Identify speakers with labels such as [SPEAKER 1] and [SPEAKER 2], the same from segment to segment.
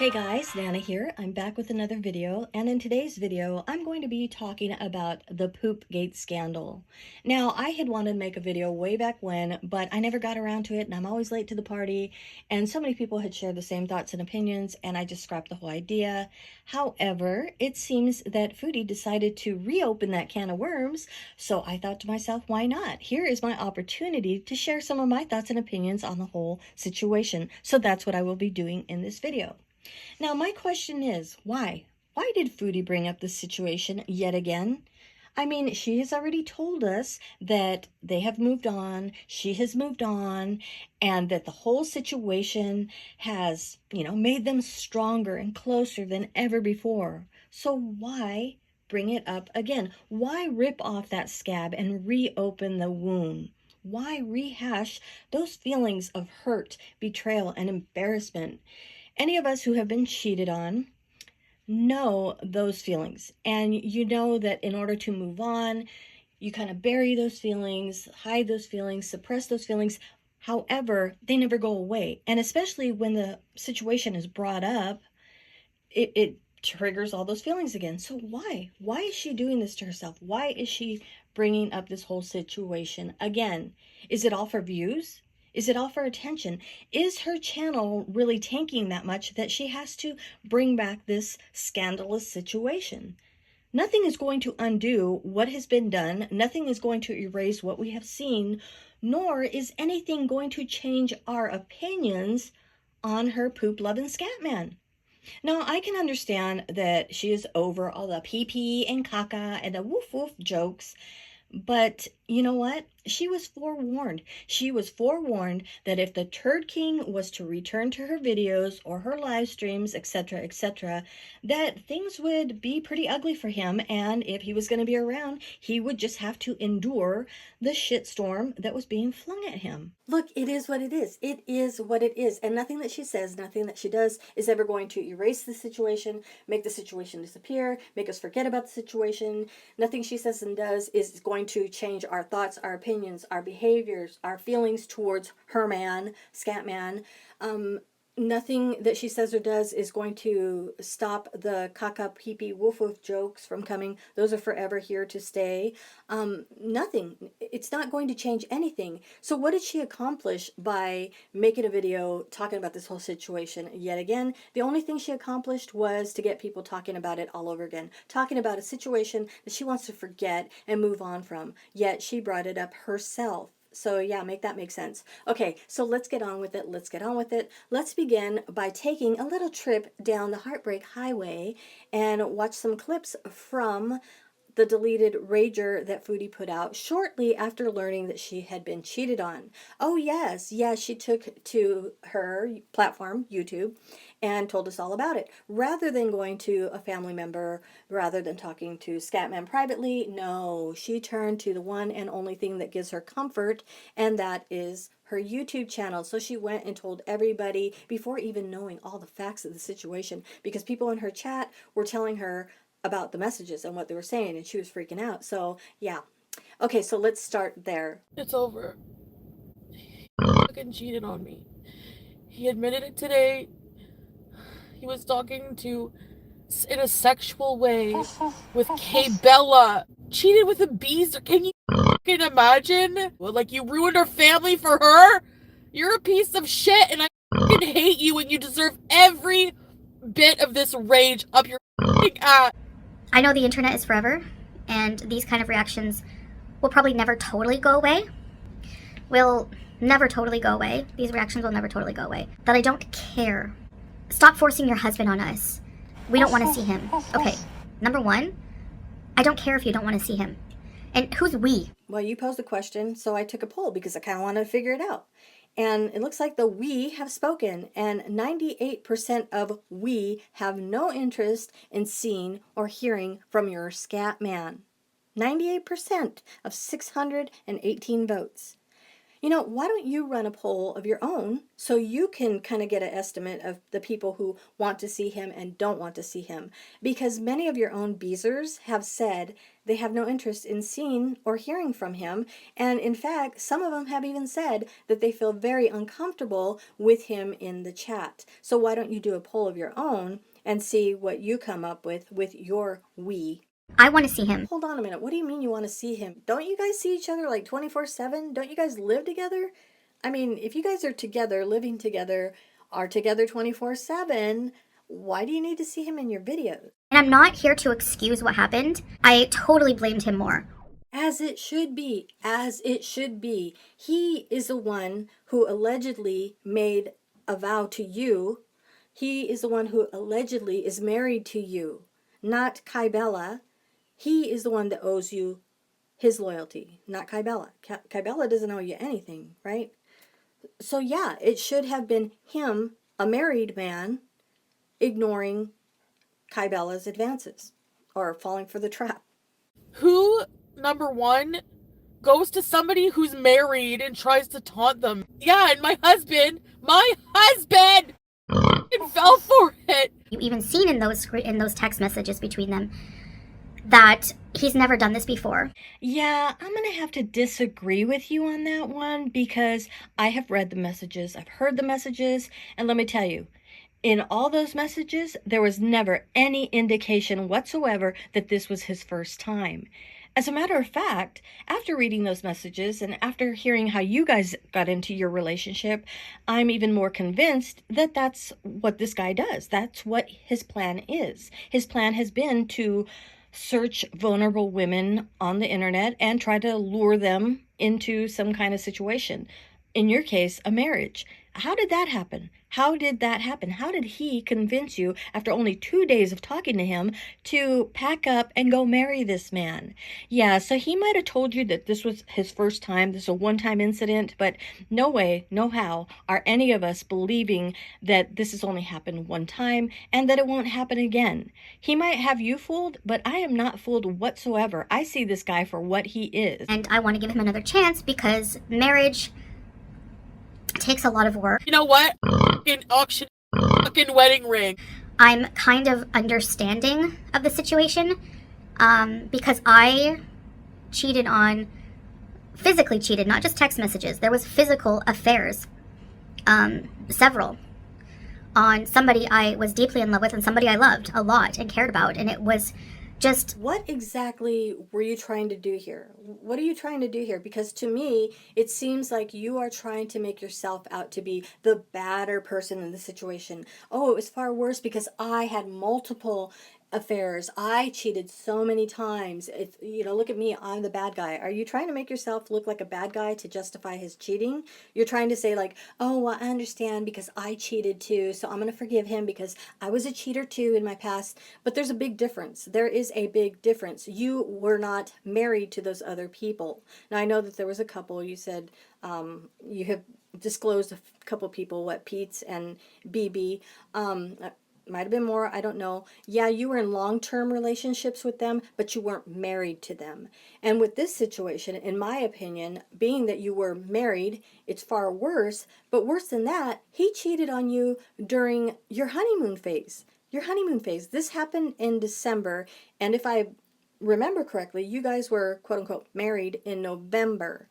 [SPEAKER 1] Hey guys, Nana here. I'm back with another video, and in today's video, I'm going to be talking about the Poopgate scandal. Now, I had wanted to make a video way back when, but I never got around to it, and I'm always late to the party, and so many people had shared the same thoughts and opinions, and I just scrapped the whole idea. However, it seems that Foodie decided to reopen that can of worms, so I thought to myself, why not? Here is my opportunity to share some of my thoughts and opinions on the whole situation, so that's what I will be doing in this video. Now, my question is, why? Why did Foodie bring up this situation yet again? I mean, she has already told us that they have moved on, she has moved on, and that the whole situation has, made them stronger and closer than ever before. So why bring it up again? Why rip off that scab and reopen the wound? Why rehash those feelings of hurt, betrayal, and embarrassment? Any of us who have been cheated on know those feelings. And you know that in order to move on, you kind of bury those feelings, hide those feelings, suppress those feelings. However, they never go away. And especially when the situation is brought up, it triggers all those feelings again. So why? Why is she doing this to herself? Why is she bringing up this whole situation again? Is it all for views? Is it all for attention? Is her channel really tanking that much that she has to bring back this scandalous situation? Nothing is going to undo what has been done. Nothing is going to erase what we have seen, nor is anything going to change our opinions on her poop loving scat man. Now, I can understand that she is over all the pee-pee and caca and the woof-woof jokes, but you know what? She was forewarned. She was forewarned that if the Turd King was to return to her videos or her live streams, etc., that things would be pretty ugly for him. And if he was going to be around, he would just have to endure the shitstorm that was being flung at him. Look, it is what it is. It is what it is. And nothing that she says, nothing that she does is ever going to erase the situation, make the situation disappear, make us forget about the situation. Nothing she says and does is going to change our thoughts, our opinions, our behaviors, our feelings towards her man, scat man. Nothing that she says or does is going to stop the caca pee pee woof woof jokes from coming. Those are forever here to stay. Nothing. It's not going to change anything. So what did she accomplish by making a video talking about this whole situation yet again? The only thing she accomplished was to get people talking about it all over again, talking about a situation that she wants to forget and move on from, yet she brought it up herself. So yeah, make that make sense. Okay, so let's get on with it. Let's get on with it. Let's begin by taking a little trip down the Heartbreak Highway and watch some clips from the deleted Rager that Foodie put out shortly after learning that she had been cheated on. Oh yes, she took to her platform, YouTube, and told us all about it. Rather than going to a family member, rather than talking to Scatman privately, no, she turned to the one and only thing that gives her comfort, and that is her YouTube channel. So she went and told everybody before even knowing all the facts of the situation, because people in her chat were telling her about the messages and what they were saying, and she was freaking out. So yeah, okay, so let's start there.
[SPEAKER 2] It's over. He fucking cheated on me. He admitted it today. He was talking to in a sexual way with Kay Bella. Cheated with a beast. Can you fucking imagine? Like, you ruined our family for her? You're a piece of shit, and I fucking hate you, and you deserve every bit of this rage up your fucking ass.
[SPEAKER 3] I know the internet is forever, and these kind of reactions will probably never totally go away. Will never totally go away. These reactions will never totally go away. But I don't care. Stop forcing your husband on us. We don't want to see him. Okay, number one, I don't care if you don't want to see him. And who's we?
[SPEAKER 1] Well, you posed a question, so I took a poll because I kind of wanted to figure it out. And it looks like the we have spoken, and 98% of we have no interest in seeing or hearing from your scat man. 98% of 618 votes. You know, why don't you run a poll of your own so you can kind of get an estimate of the people who want to see him and don't want to see him? Because many of your own Beezers have said they have no interest in seeing or hearing from him. And in fact, some of them have even said that they feel very uncomfortable with him in the chat. So why don't you do a poll of your own and see what you come up with your we?
[SPEAKER 3] I want to see him.
[SPEAKER 1] Hold on a minute. What do you mean you want to see him? Don't you guys see each other like 24/7? Don't you guys live together? I mean, if you guys are together, living together, are together 24/7, why do you need to see him in your videos?
[SPEAKER 3] And I'm not here to excuse what happened. I totally blamed him more.
[SPEAKER 1] As it should be. As it should be. He is the one who allegedly made a vow to you. He is the one who allegedly is married to you, not Kybella. He is the one that owes you his loyalty, not Kybella. Kybella doesn't owe you anything, right? So yeah, it should have been him, a married man, ignoring Kybella's advances or falling for the trap.
[SPEAKER 2] Who, number one, goes to somebody who's married and tries to taunt them? Yeah, and my husband fell for it.
[SPEAKER 3] You even seen in those text messages between them that he's never done this before.
[SPEAKER 1] Yeah, I'm going to have to disagree with you on that one because I have read the messages, I've heard the messages, and let me tell you, in all those messages, there was never any indication whatsoever that this was his first time. As a matter of fact, after reading those messages and after hearing how you guys got into your relationship, I'm even more convinced that that's what this guy does. That's what his plan is. His plan has been to search vulnerable women on the internet and try to lure them into some kind of situation. In your case, a marriage. How did that happen? How did that happen? How did he convince you, after only 2 days of talking to him, to pack up and go marry this man? Yeah, so he might have told you that this was his first time, this is a one-time incident, but no way, no how are any of us believing that this has only happened one time and that it won't happen again. He might have you fooled, but I am not fooled whatsoever. I see this guy for what he is.
[SPEAKER 3] And I want to give him another chance because marriage takes a lot of work.
[SPEAKER 2] You know what? Fucking auction, fucking wedding ring.
[SPEAKER 3] I'm kind of understanding of the situation because I physically cheated, not just text messages. There was physical affairs, several, on somebody I was deeply in love with and somebody I loved a lot and cared about. And it was just...
[SPEAKER 1] What exactly were you trying to do here? What are you trying to do here? Because to me, it seems like you are trying to make yourself out to be the badder person in the situation. Oh, it was far worse because I had multiple affairs. I cheated so many times. Look at me, I'm the bad guy. Are you trying to make yourself look like a bad guy to justify his cheating? You're trying to say like, oh, well, I understand because I cheated too, so I'm going to forgive him because I was a cheater too in my past. But there's a big difference. There is a big difference. You were not married to those other people. Now, I know that there was a couple. You said you have disclosed a couple people, Pete's and BB. Might have been more, I don't know. Yeah, you were in long-term relationships with them, but you weren't married to them. And with this situation, in my opinion, being that you were married, it's far worse. But worse than that, he cheated on you during your honeymoon phase. Your honeymoon phase. This happened in December, and if I remember correctly, you guys were, quote-unquote, married in November.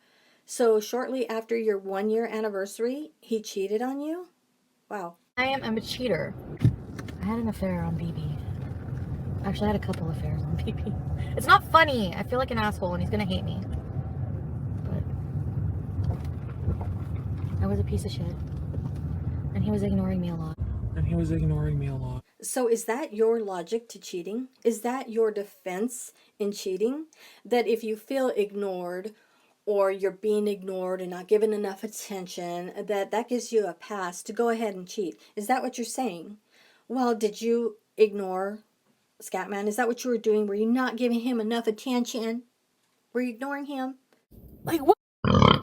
[SPEAKER 1] So shortly after your 1-year anniversary, he cheated on you? Wow.
[SPEAKER 4] I'm a cheater. I had an affair on BB. Actually, I had a couple affairs on BB. It's not funny. I feel like an asshole and he's gonna hate me. But I was a piece of shit. And he was ignoring me a lot.
[SPEAKER 1] So is that your logic to cheating? Is that your defense in cheating? That if you feel ignored or you're being ignored and not given enough attention, that gives you a pass to go ahead and cheat? Is that what you're saying? Well, did you ignore Scatman? Is that what you were doing? Were you not giving him enough attention? Were you ignoring him?
[SPEAKER 2] Like, what?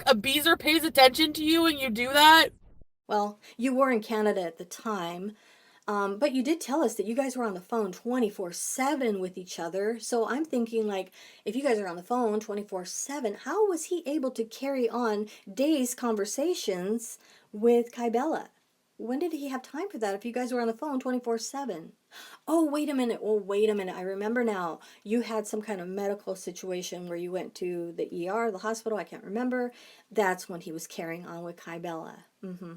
[SPEAKER 2] A Beezer pays attention to you and you do that?
[SPEAKER 1] Well, you were in Canada at the time. But you did tell us that you guys were on the phone 24/7 with each other. So I'm thinking, like, if you guys are on the phone 24/7, how was he able to carry on days conversations with Kybella? When did he have time for that if you guys were on the phone 24/7? Oh, wait a minute. Oh, wait a minute. I remember now. You had some kind of medical situation where you went to the ER, the hospital. I can't remember. That's when he was carrying on with Kybella. Mm-hmm.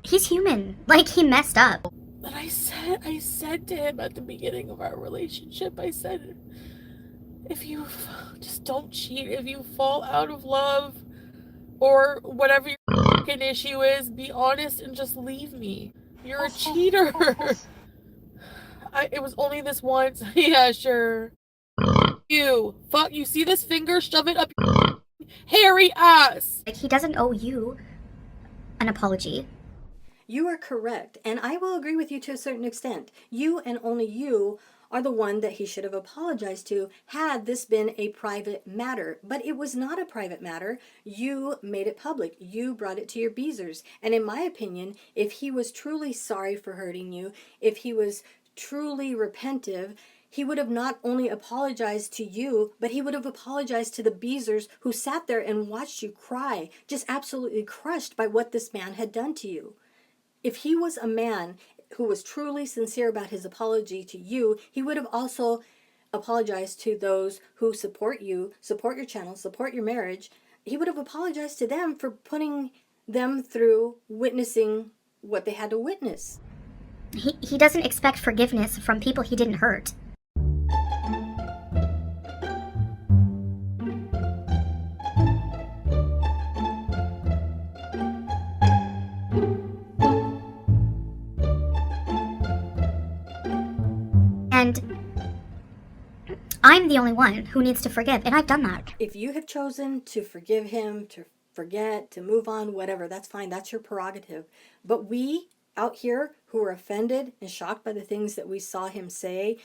[SPEAKER 3] He's human. Like, he messed up.
[SPEAKER 2] And I said to him at the beginning of our relationship, I said, if you just don't cheat, if you fall out of love or whatever your fucking issue is, be honest and just leave me. You're a cheater. It was only this once. Yeah, sure. Fuck, you see this finger? Shove it up your hairy ass.
[SPEAKER 3] Like, he doesn't owe you an apology.
[SPEAKER 1] You are correct, and I will agree with you to a certain extent. You and only you are the one that he should have apologized to had this been a private matter. But it was not a private matter. You made it public. You brought it to your Beezers. And in my opinion, if he was truly sorry for hurting you, if he was truly repentive, he would have not only apologized to you, but he would have apologized to the Beezers who sat there and watched you cry, just absolutely crushed by what this man had done to you. If he was a man who was truly sincere about his apology to you, he would have also apologized to those who support you, support your channel, support your marriage. He would have apologized to them for putting them through witnessing what they had to witness.
[SPEAKER 3] He doesn't expect forgiveness from people he didn't hurt. And I'm the only one who needs to forgive, and I've done that.
[SPEAKER 1] If you have chosen to forgive him, to forget, to move on, whatever, that's fine. That's your prerogative. But we out here who are offended and shocked by the things that we saw him say,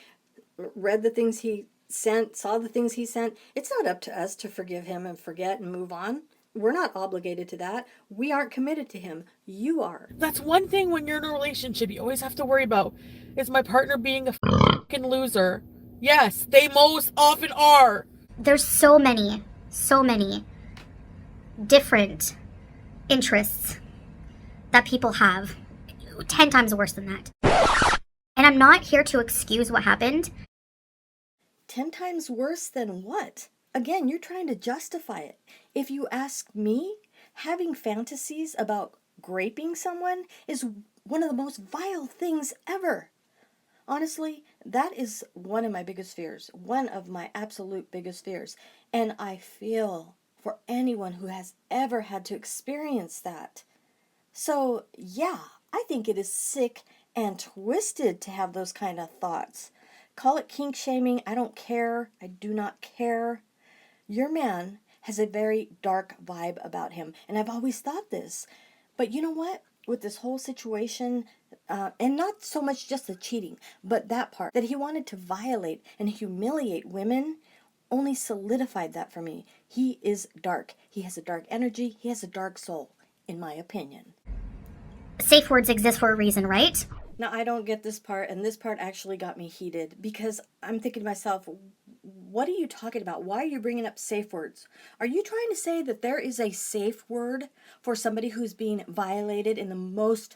[SPEAKER 1] read the things he sent, saw the things he sent, it's not up to us to forgive him and forget and move on. We're not obligated to that. We aren't committed to him. You are.
[SPEAKER 2] That's one thing when you're in a relationship you always have to worry about, is my partner being a fucking loser. Yes, they most often are.
[SPEAKER 3] There's so many different interests that people have. 10 times worse than that. And I'm not here to excuse what happened.
[SPEAKER 1] 10 times worse than what? Again, you're trying to justify it. If you ask me, having fantasies about graping someone is one of the most vile things ever. Honestly, that is one of my biggest fears. One of my absolute biggest fears. And I feel for anyone who has ever had to experience that. So, yeah, I think it is sick and twisted to have those kind of thoughts. Call it kink shaming. I don't care. I do not care. Your man has a very dark vibe about him. And I've always thought this. But you know what? With this whole situation, and not so much just the cheating, but that part, that he wanted to violate and humiliate women, only solidified that for me. He is dark. He has a dark energy. He has a dark soul, in my opinion.
[SPEAKER 3] Safe words exist for a reason, right?
[SPEAKER 1] Now, I don't get this part, and this part actually got me heated, because I'm thinking to myself, what are you talking about? Why are you bringing up safe words? Are you trying to say that there is a safe word for somebody who's being violated in the most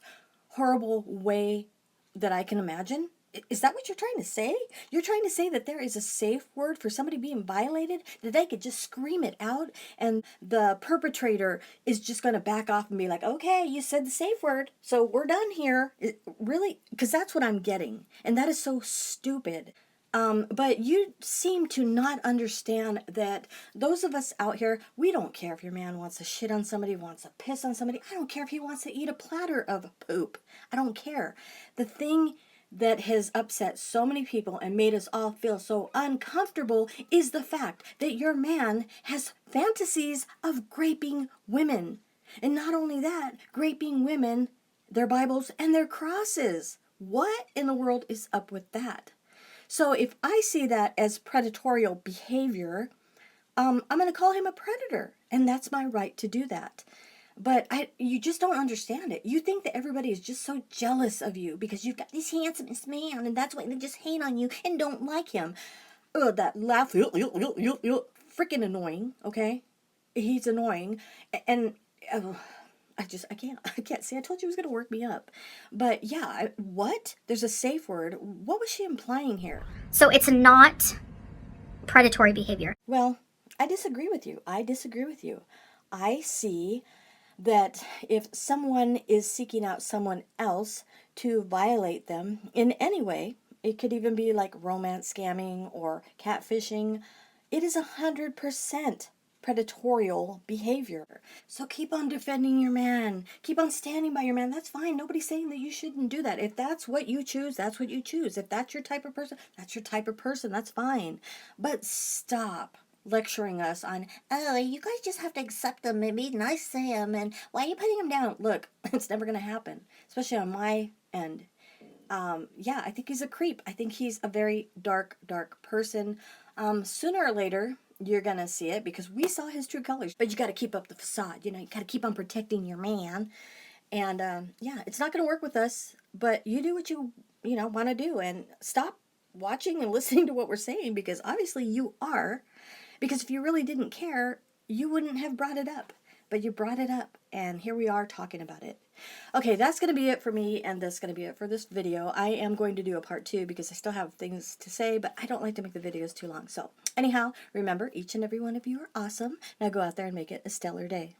[SPEAKER 1] horrible way that I can imagine? Is that what you're trying to say? You're trying to say that there is a safe word for somebody being violated? That they could just scream it out and the perpetrator is just going to back off and be like, okay, you said the safe word, so we're done here. Really? Because that's what I'm getting. And that is so stupid. But you seem to not understand that those of us out here, we don't care if your man wants to shit on somebody, wants to piss on somebody. I don't care if he wants to eat a platter of poop. I don't care. The thing that has upset so many people and made us all feel so uncomfortable is the fact that your man has fantasies of graping women. And not only that, graping women, their Bibles, and their crosses. What in the world is up with that? So if I see that as predatory behavior, I'm going to call him a predator, and that's my right to do that. But you just don't understand it. You think that everybody is just so jealous of you because you've got this handsomest man, and that's why they just hate on you and don't like him. Oh, that laugh, freaking annoying. Okay, he's annoying, and I can't say. I told you it was gonna work me up, but yeah, what? There's a safe word. What was she implying here?
[SPEAKER 3] So it's not predatory behavior.
[SPEAKER 1] Well, I disagree with you. I disagree with you. I see that if someone is seeking out someone else to violate them in any way, it could even be like romance scamming or catfishing, it is 100% predatorial behavior. So keep on defending your man. Keep on standing by your man. That's fine. Nobody's saying that you shouldn't do that. If that's what you choose, that's what you choose. If that's your type of person, that's your type of person. That's fine. But stop lecturing us on, oh, you guys just have to accept him and be nice to him, and why are you putting him down? Look, it's never going to happen, especially on my end. Yeah, I think he's a creep. I think he's a very dark, dark person. Sooner or later, you're going to see it because we saw his true colors. But you got to keep up the facade. You know, you got to keep on protecting your man. And yeah, it's not going to work with us, but you do what you want to do, and stop watching and listening to what we're saying, because obviously you are. Because if you really didn't care, you wouldn't have brought it up. But you brought it up, and here we are talking about it. Okay, that's going to be it for me, and that's going to be it for this video. I am going to do a part 2 because I still have things to say, but I don't like to make the videos too long. So anyhow, remember, each and every one of you are awesome. Now go out there and make it a stellar day.